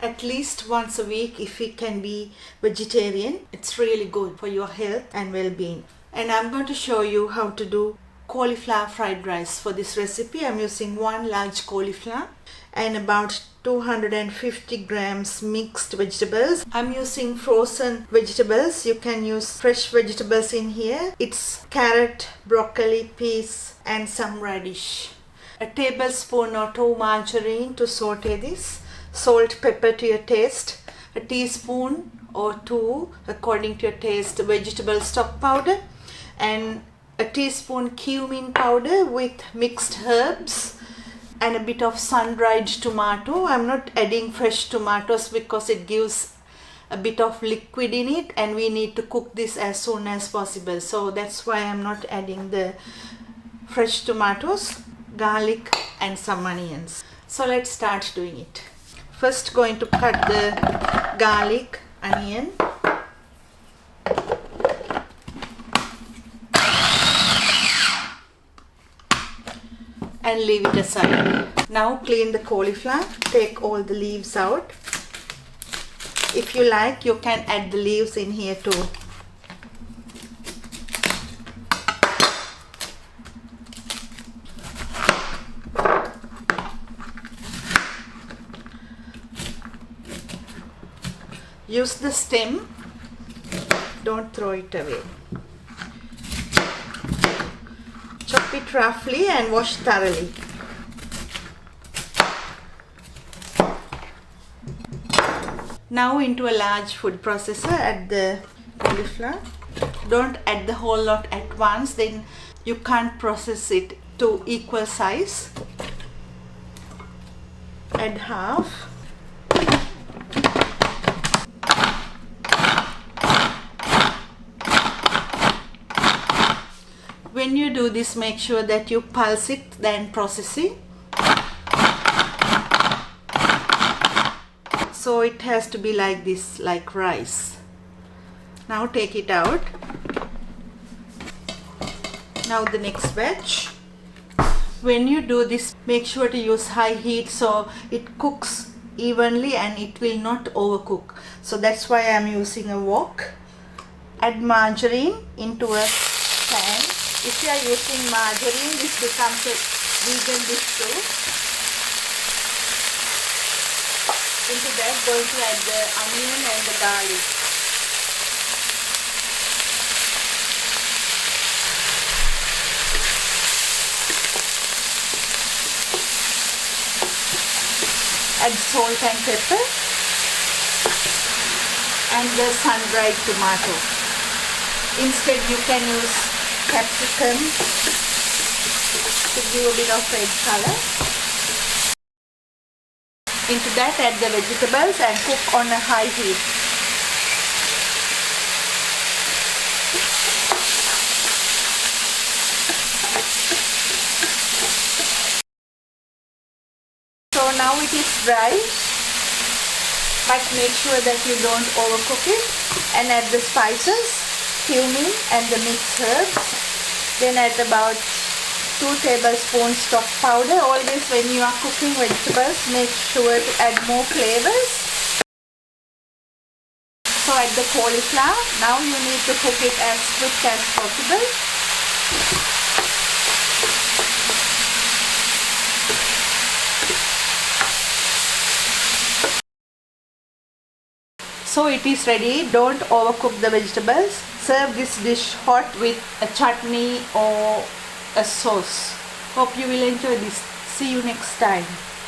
at least once a week if we can be vegetarian. It's really good for your health and well-being. And I'm going to show you how to do cauliflower fried rice. For this recipe, I'm using one large cauliflower and about 250 grams mixed vegetables. I'm using frozen vegetables. You can use fresh vegetables in here. It's carrot, broccoli, peas and some radish. A tablespoon or 2 margarine to saute this. Salt, pepper to your taste. A teaspoon or 2 according to your taste vegetable stock powder, and a teaspoon cumin powder with mixed herbs, and a bit of sun-dried tomato. I'm not adding fresh tomatoes because it gives a bit of liquid in it and we need to cook this as soon as possible, so that's why I'm not adding the fresh tomatoes, garlic and some onions. So let's start doing it. First going to cut the garlic, onion, and leave it aside. Now clean the cauliflower, take all the leaves out. If you like, you can add the leaves in here too. Use the stem, don't throw it away. Chop it roughly and wash thoroughly. Now into a large food processor, add the cauliflower. Don't add the whole lot at once, then you can't process it to equal size. Add half. When you do this, make sure that you pulse it, then process it. So it has to be like this, like rice. Now take it out. Now the next batch. When you do this, make sure to use high heat so it cooks evenly and it will not overcook. So that's why I'm using a wok. Add margarine into a pan. If you are using margarine, this becomes a vegan dish too. Into that, going to add the onion and the garlic. Add salt and pepper and the sun-dried tomato. Instead, you can use capsicum to give a bit of red color. Into that, add the vegetables and cook on a high heat. So now it is dry, but make sure that you don't overcook it, and add the spices, cumin and the mixed herbs. Then add about 2 tablespoons stock powder. Always when you are cooking vegetables, make sure to add more flavors. So add the cauliflower. Now you need to cook it as quick as possible. So it is ready. Don't overcook the vegetables. Serve this dish hot with a chutney or a sauce. Hope you will enjoy this. See you next time.